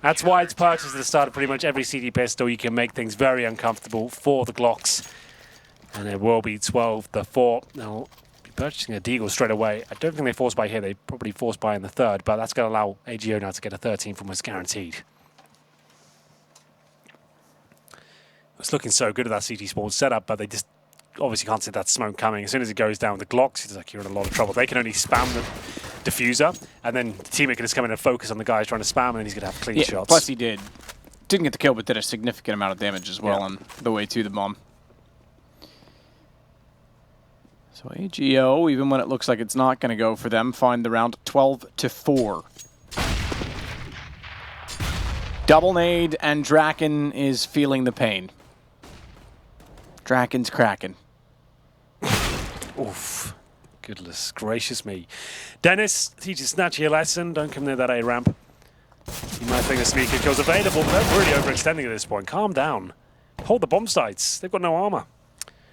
That's why it's purchased at the start of pretty much every CD pistol. You can make things very uncomfortable for the Glocks. And it will be 12-4. They'll be purchasing a Deagle straight away. I don't think they force buy here. They probably force buy in the third, but that's going to allow AGO now to get a 13 from us guaranteed. It's looking so good at that CT Sports setup, but they just obviously can't see that smoke coming. As soon as it goes down with the Glocks, it's like you're in a lot of trouble. They can only spam the diffuser, and then the teammate can just come in and focus on the guys trying to spam, and then he's going to have clean shots. Plus he didn't get the kill, but did a significant amount of damage as well on the way to the bomb. So AGO, even when it looks like it's not going to go for them, find the round 12-4. Double nade, and Draken is feeling the pain. Draken's cracking. Oof. Goodness gracious me. Dennis teaches Snatchy a lesson. Don't come near that A ramp. You might think the sneaker kill's available, but they're really overextending at this point. Calm down. Hold the bomb sites. They've got no armor.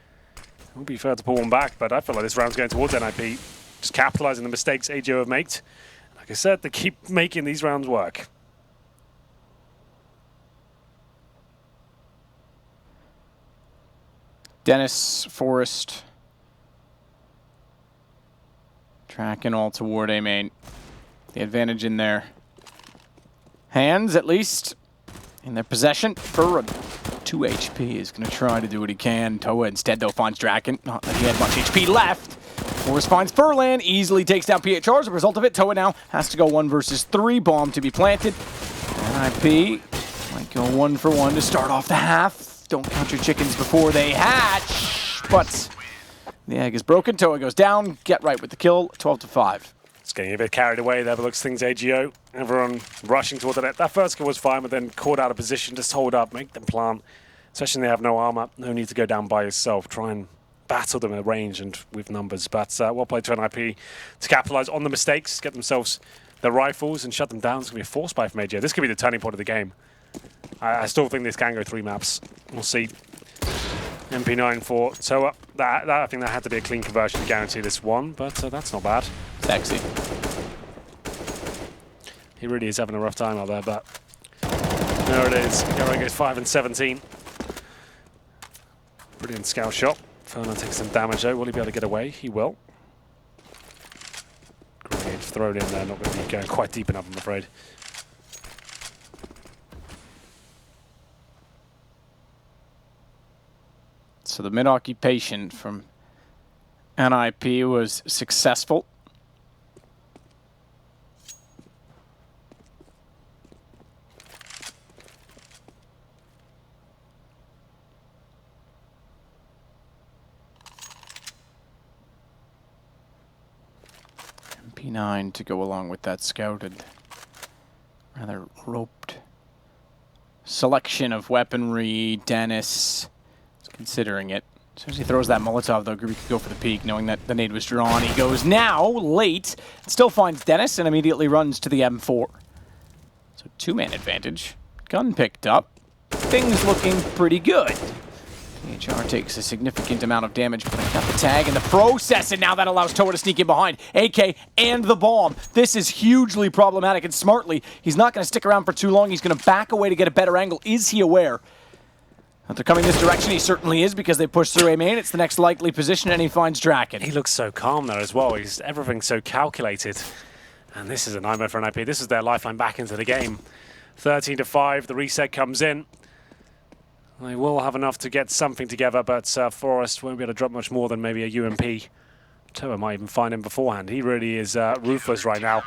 It would be fair to pull one back, but I feel like this round's going towards NiP. Just capitalizing the mistakes AGO have made. Like I said, they keep making these rounds work. Dennis, Forrest, tracking all toward A main. The advantage in their hands, at least, in their possession. For 2 HP is going to try to do what he can. Toa instead, though, finds Draken. Not that he had much HP left. Forrest finds Furlan, easily takes down PHR. As a result of it, Toa now has to go 1 versus 3. Bomb to be planted. NiP might go 1 for 1 to start off the half. Don't count your chickens before they hatch, but the egg is broken. Toa goes down. Get right with the kill. 12-5. It's getting a bit carried away there, but looks things AGO. Everyone rushing toward the net. That first kill was fine, but then caught out of position. Just hold up, make them plant. Especially when they have no armor. No need to go down by yourself. Try and battle them at range and with numbers. But well played to NiP to capitalize on the mistakes, get themselves their rifles and shut them down. It's going to be a force buy from AGO. This could be the turning point of the game. I still think this can go 3 maps. We'll see. MP9 for Toa. I think that had to be a clean conversion to guarantee this one, but that's not bad. Sexy. He really is having a rough time out there, but there it is. Going goes 5 and 17. Brilliant scout shot. Furlan takes some damage though. Will he be able to get away? He will. Grenade thrown in there. Not going to be going quite deep enough, I'm afraid. So the mid-occupation from NiP was successful. MP9 to go along with that scouted, rather roped selection of weaponry. Dennis considering it. As soon as he throws that Molotov, though, Groovy could go for the peak, knowing that the nade was drawn. He goes now, late, still finds Dennis, and immediately runs to the M4. So 2-man advantage. Gun picked up. Things looking pretty good. PHR takes a significant amount of damage, but got the tag in the process, and now that allows Toa to sneak in behind. AK and the bomb. This is hugely problematic, and smartly, he's not going to stick around for too long. He's going to back away to get a better angle. Is he aware that they're coming this direction? He certainly is, because they push through A main. It's the next likely position, and he finds Draken. He looks so calm there as well. Everything's so calculated. And this is a nightmare for NiP. This is their lifeline back into the game. 13-5, the reset comes in. They will have enough to get something together, but Forrest won't be able to drop much more than maybe a UMP. Toa might even find him beforehand. He really is ruthless right now.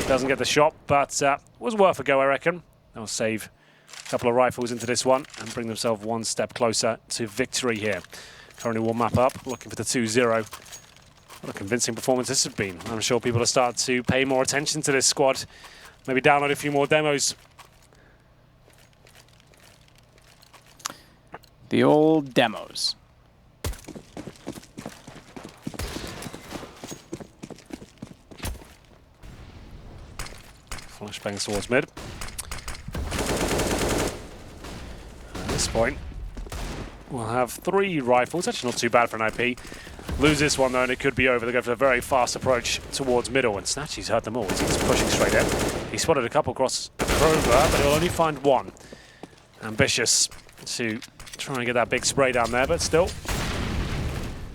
Doesn't get the shot, but was worth a go, I reckon. They'll save a couple of rifles into this one and bring themselves 1 step closer to victory here. Currently 1 map up, looking for the 2-0. What a convincing performance this has been. I'm sure people have started to pay more attention to this squad. Maybe download a few more demos. The old demos. Flashbangs towards mid. At this point, we'll have 3 rifles. Actually not too bad for an NiP. Lose this one though and it could be over. They go for a very fast approach towards middle, and Snatchy's heard them all. He's pushing straight in. He spotted a couple across Kroger, but he'll only find one. Ambitious to try and get that big spray down there, but still.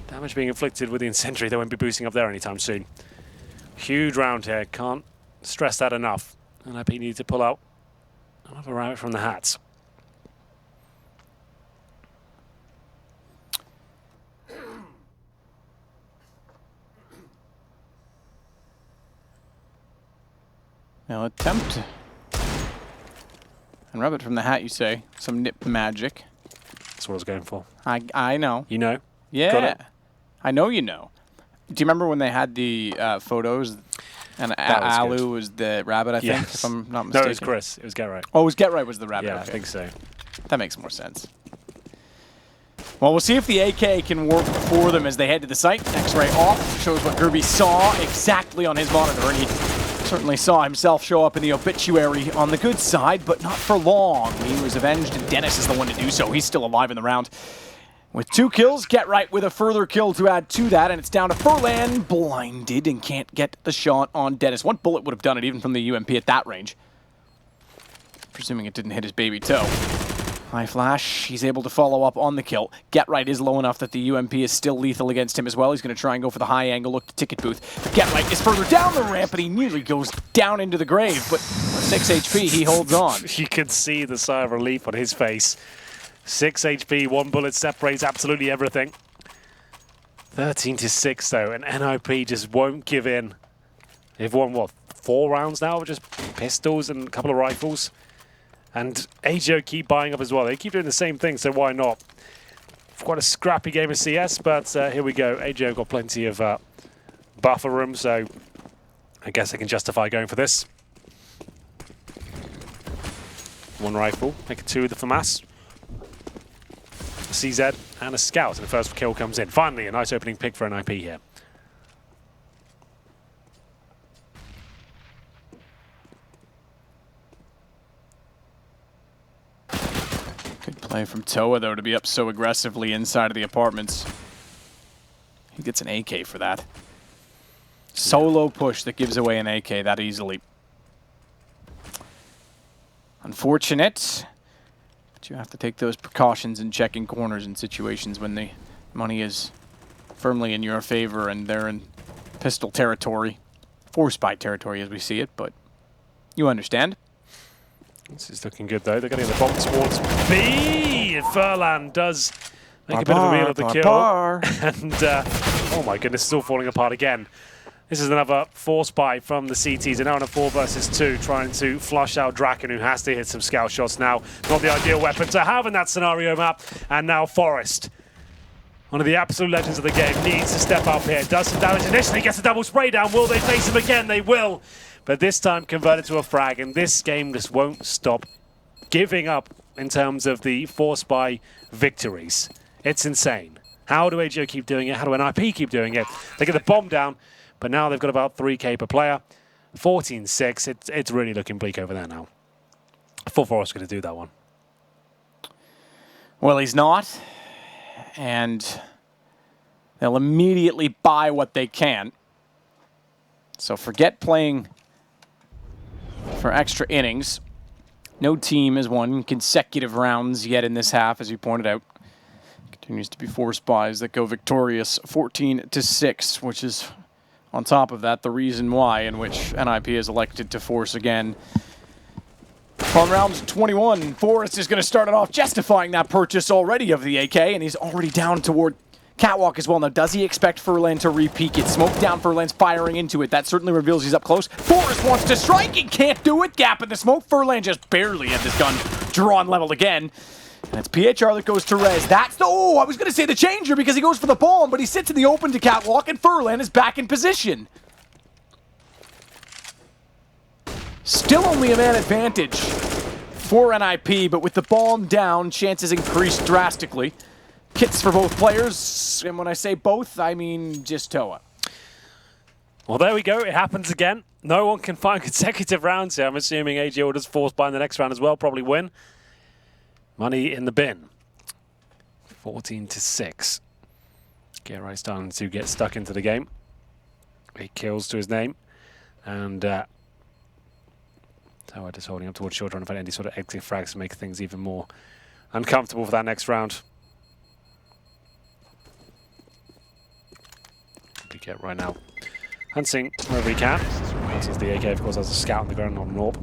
Damage being inflicted with the incendiary. They won't be boosting up there anytime soon. Huge round here. Can't stress that enough. And NiP needs to pull out another rabbit from the hats. Now attempt. And rub it from the hat, you say. Some NiP magic. That's what I was going for. I know. You know? Yeah. Got it? I know you know. Do you remember when they had the photos? And Alu was the rabbit, I think, Yes. if I'm not mistaken. No, it was Chris. It was Get Right. Oh, it was Get Right was the rabbit. Yeah, okay. I think so. That makes more sense. Well, we'll see if the AK can work for them as they head to the site. X-ray off. Shows what Kirby saw exactly on his monitor, and he certainly saw himself show up in the obituary on the good side, but not for long. He was avenged, and Dennis is the one to do so. He's still alive in the round. With 2 kills, Get Right with a further kill to add to that, and it's down to Furlan, blinded and can't get the shot on Dennis. 1 bullet would have done it, even from the UMP at that range. Presuming it didn't hit his baby toe. High flash, he's able to follow up on the kill. Get Right is low enough that the UMP is still lethal against him as well. He's going to try and go for the high angle look to ticket booth. But Get Right is further down the ramp, and he nearly goes down into the grave. But 6 HP, he holds on. You can see the sigh of relief on his face. 6 HP, 1 bullet separates absolutely everything. 13-6 though, and NiP just won't give in. They've won, what, 4 rounds now? Just pistols and a couple of rifles. And AGO keep buying up as well. They keep doing the same thing, so why not? Quite a scrappy game of CS, but here we go. AGO got plenty of buffer room, so I guess I can justify going for this. 1 rifle, make it 2 with the FAMAS. A CZ and a Scout, and the first kill comes in. Finally, a nice opening pick for an NiP here. Good play from Toa, though, to be up so aggressively inside of the apartments. He gets an AK for that. Solo push that gives away an AK that easily. Unfortunate. But you have to take those precautions in checking corners in situations when the money is firmly in your favor and they're in pistol territory. Force buy territory as we see it, but you understand. This is looking good though. They're getting the bomb towards B. And Furlan does make a bit of a meal of the kill. And oh my goodness, it's all falling apart again. This is another force buy from the CTs. They're now in a 4 versus 2, trying to flush out Draken, who has to hit some scout shots now. Not the ideal weapon to have in that scenario map. And now Forest, one of the absolute legends of the game, needs to step up here. Does some damage initially, gets a double spray down. Will they face him again? They will. But this time converted to a frag, and this game just won't stop giving up in terms of the force buy victories. It's insane. How do AGO keep doing it? How do NiP keep doing it? They get the bomb down. But now they've got about 3k per player. 14-6. It's really looking bleak over there now. I thought Forrest was going to do that one. Well, he's not. And they'll immediately buy what they can. So forget playing for extra innings. No team has won consecutive rounds yet in this half, as you pointed out. Continues to be 4 spies that go victorious 14-6, which is... on top of that, the reason why in which NiP is elected to force again. On round 21, Forrest is going to start it off justifying that purchase already of the AK, and he's already down toward Catwalk as well. Now, does he expect Furlan to re-peek it? Smoke down, Furlan's firing into it. That certainly reveals he's up close. Forrest wants to strike, he can't do it. Gap in the smoke. Furlan just barely had this gun drawn leveled again. And it's PHR that goes to Rez. That's the, oh, I was going to say the changer because he goes for the bomb, but he sits in the open to Catwalk, and Furlan is back in position. Still only a man advantage for NiP, but with the bomb down, chances increase drastically. Kits for both players, and when I say both, I mean just Toa. Well, there we go. It happens again. No one can find consecutive rounds here. I'm assuming AGO will just force by in the next round as well, probably win. Money in the bin. 14-6. Get right starting to get stuck into the game. 8 kills to his name. And Toa just holding up towards short, trying to find any sort of exit frags to make things even more uncomfortable for that next round. Get right now. Hunting wherever he can. Hunting's the AK, of course, has a scout on the ground, not an orb.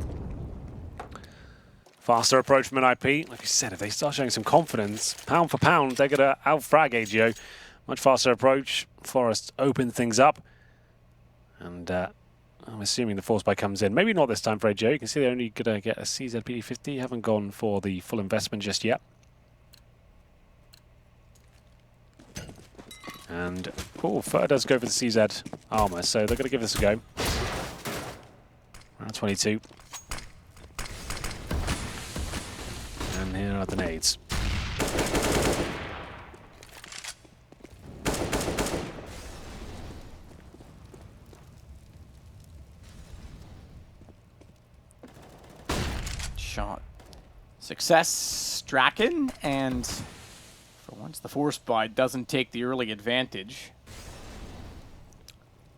Faster approach from NiP. Like I said, if they start showing some confidence, pound for pound, they're going to out-frag AGO. Much faster approach. Forest open things up. And I'm assuming the force buy comes in. Maybe not this time for AGO. You can see they're only going to get a CZ PD50. Haven't gone for the full investment just yet. And, oh, Fur does go for the CZ armor, so they're going to give this a go. Round 22. And here are the nades. Shot. Success, Draken, and for once the force buy doesn't take the early advantage.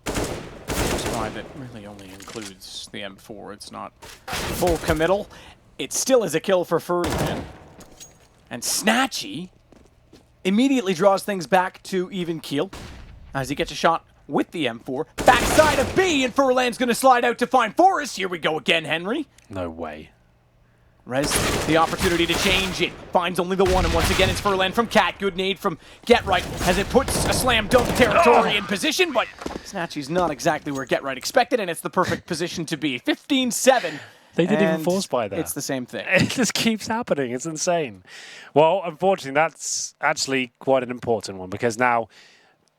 Force buy that really only includes the M4. It's not full committal. It still is a kill for Furlan. And Snatchy immediately draws things back to even keel as he gets a shot with the M4. Backside of B, and Furlan's going to slide out to find Forrest. Here we go again, Henry. No way. Rez, the opportunity to change it. Finds only the one, and once again it's Furlan from Cat. Good nade from Get Right as it puts a slam dunk territory in position, but Snatchy's not exactly where Get Right expected, and it's the perfect position to be. 15-7. They didn't even force buy that. It's the same thing. It just keeps happening. It's insane. Well, unfortunately, that's actually quite an important one because now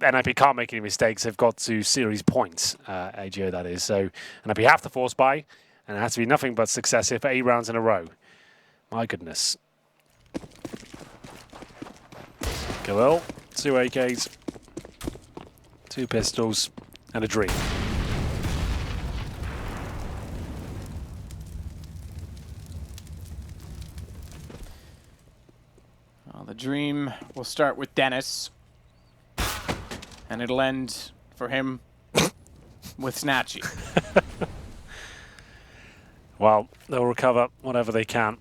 NiP can't make any mistakes. They've got to series points, AGO that is. So NiP have to force buy, and it has to be nothing but success here for 8 rounds in a row. My goodness. Galil, 2 AKs, 2 pistols, and a dream. Well, the dream will start with Dennis, and it'll end for him with Snatchy. Well, they'll recover whatever they can.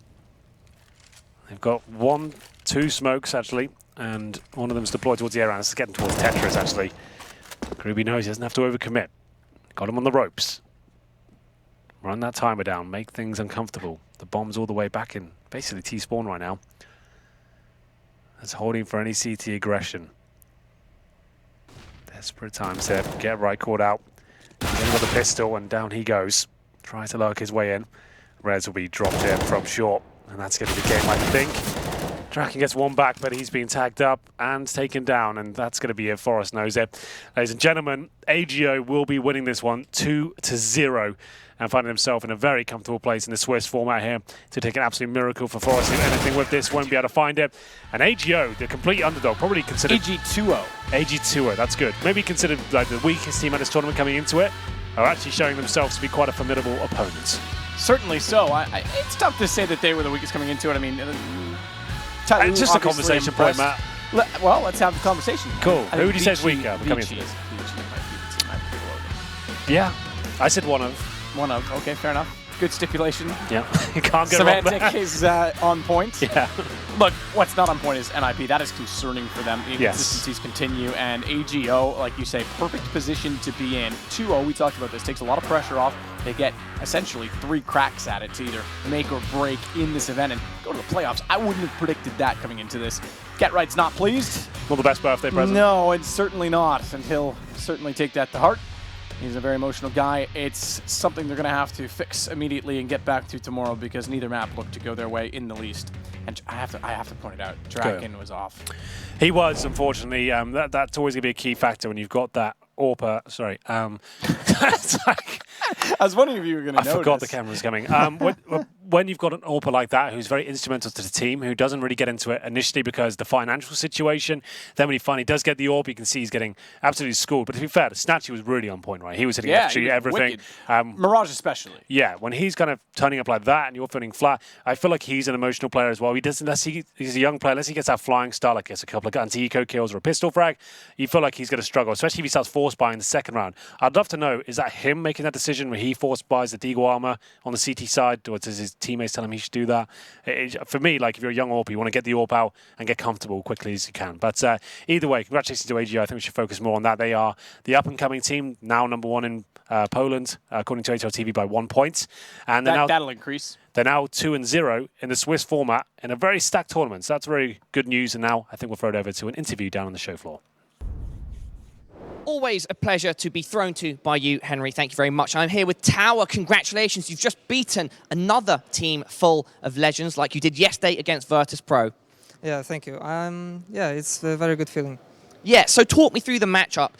They've got 2 smokes, actually, and one of them's deployed towards the air round. It's getting towards Tetris, actually. Groovy knows he doesn't have to overcommit. Got him on the ropes. Run that timer down, make things uncomfortable. The bomb's all the way back in, basically T-spawn right now. That's holding for any CT aggression. Desperate times here. Get Right caught out. He's only got the pistol, and down he goes. Tries to lurk his way in. Rez will be dropped in from short, and that's going to be the game, I think. Draken gets one back, but he's been tagged up and taken down, and that's going to be it. Forrest knows it. Ladies and gentlemen, AGO will be winning this one 2-0 and finding himself in a very comfortable place in the Swiss format here to take an absolute miracle for Forrest. If anything with this, won't be able to find it. And AGO, the complete underdog, probably considered... AG2-0. AG2-0, that's good. Maybe considered like the weakest team at this tournament coming into it, are actually showing themselves to be quite a formidable opponent. Certainly so. It's tough to say that they were the weakest coming into it. I mean, just a conversation point, Matt. Well, let's have the conversation. Cool. Who would you say is weaker coming into this? Yeah, I said one of. One of. Okay, fair enough. Good stipulation. Yeah, you can't go wrong there. Semantic is on point. Yeah. Look, what's not on point is NiP. That is concerning for them. The Yes. inconsistencies continue, and AGO, like you say, perfect position to be in. 2-0, we talked about this, takes a lot of pressure off. They get essentially 3 cracks at it to either make or break in this event and go to the playoffs. I wouldn't have predicted that coming into this. Get Right's not pleased. Not the best birthday present. No, it's certainly not, and he'll certainly take that to heart. He's a very emotional guy. It's something they're going to have to fix immediately and get back to tomorrow because neither map looked to go their way in the least. And I have to point it out, Draken was off. He was, unfortunately. That's always going to be a key factor when you've got that AWPer. Sorry. It's like, I was wondering if you were going to notice. I forgot the camera was coming. When you've got an AWPer like that who's very instrumental to the team, who doesn't really get into it initially because of the financial situation, then when he finally does get the AWP, you can see he's getting absolutely schooled. But to be fair, the Snatchy was really on point, right? He was hitting absolutely everything. Mirage especially. Yeah, when he's kind of turning up like that and you're feeling flat, I feel like he's an emotional player as well. He doesn't, he's a young player, unless he gets that flying start, like gets a couple of anti-eco kills or a pistol frag, you feel like he's going to struggle, especially if he starts force buying in the second round. I'd love to know, is that him making that decision where he force buys the Deagle armor on the CT side, or does his teammates tell him he should do that? For me, like if you're a young AWP, you want to get the AWP out and get comfortable quickly as you can. But either way, congratulations to AGO. I think we should focus more on that. They are the up-and-coming team, now #1 in Poland, according to ATL TV by 1 point. And that'll increase. They're now 2-0 in the Swiss format in a very stacked tournament. So that's very good news. And now I think we'll throw it over to an interview down on the show floor. Always a pleasure to be thrown to by you, Henry. Thank you very much. I'm here with Tower. Congratulations. You've just beaten another team full of legends like you did yesterday against Virtus Pro. Yeah, thank you. Yeah, it's a very good feeling. Yeah, so talk me through the matchup.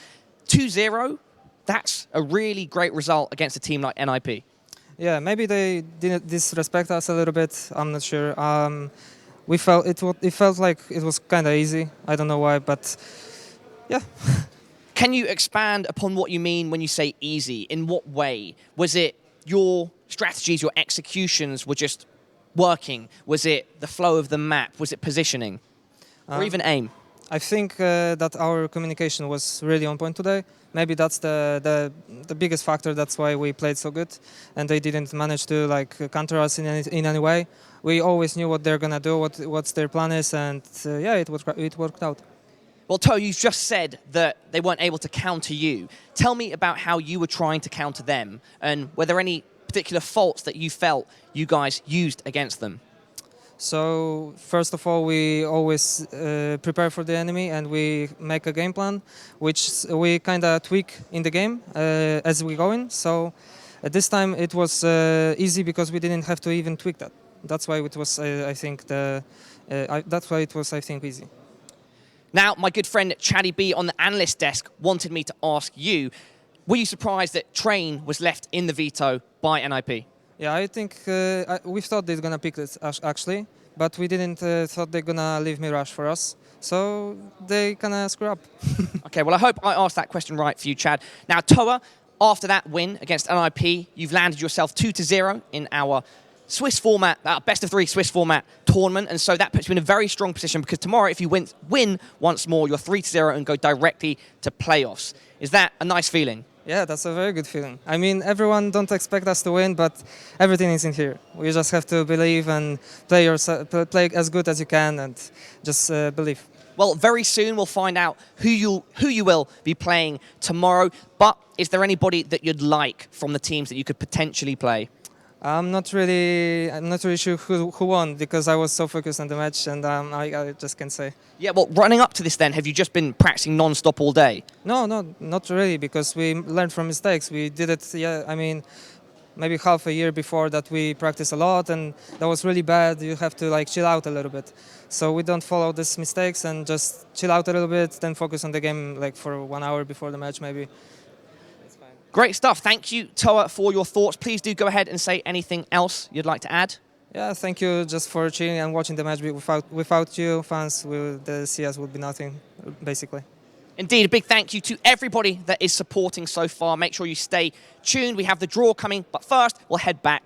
2-0, that's a really great result against a team like NiP. Yeah, maybe they didn't disrespect us a little bit. I'm not sure. It felt like it was kind of easy. I don't know why, but yeah. Can you expand upon what you mean when you say easy? In what way? Was it your strategies, your executions were just working? Was it the flow of the map? Was it positioning? Or even aim? I think that our communication was really on point today. Maybe that's the biggest factor. That's why we played so good, and they didn't manage to like counter us in any way. We always knew what they're gonna do, what's their plan is, and yeah, it worked out. Well, To, you've just said that they weren't able to counter you. Tell me about how you were trying to counter them, and were there any particular faults that you felt you guys used against them? So first of all, we always prepare for the enemy and we make a game plan, which we kind of tweak in the game as we go in. So at this time it was easy because we didn't have to even tweak that. That's why it was, I think, easy. Now, my good friend Chaddy B on the analyst desk wanted me to ask you, were you surprised that Train was left in the veto by NiP? Yeah, I think we thought they're gonna pick this actually, but we didn't thought they're gonna leave Mirage for us. So they kind of screw up. Okay, well I hope I asked that question right for you, Chad. Now, Toa, after that win against NiP, you've landed yourself 2-0 in our Swiss format, best of 3 Swiss format tournament, and so that puts you in a very strong position because tomorrow, if you win once more, you're 3-0 and go directly to playoffs. Is that a nice feeling? Yeah, that's a very good feeling. I mean, everyone don't expect us to win, but everything is in here. We just have to believe and play as good as you can and just believe. Well, very soon we'll find out who you will be playing tomorrow. But is there anybody that you'd like from the teams that you could potentially play? I'm not really sure who won because I was so focused on the match, and I just can't say. Yeah, well, running up to this then, have you just been practicing non-stop all day? No, not really, because we learned from mistakes. We did it, yeah, I mean, maybe half a year before that we practiced a lot, and that was really bad. You have to like chill out a little bit. So we don't follow these mistakes and just chill out a little bit, then focus on the game like for 1 hour before the match maybe. Great stuff. Thank you, Toa, for your thoughts. Please do go ahead and say anything else you'd like to add. Yeah, thank you just for cheering and watching the match. Without you, fans, the CS would be nothing, basically. Indeed, a big thank you to everybody that is supporting so far. Make sure you stay tuned. We have the draw coming, but first, we'll head back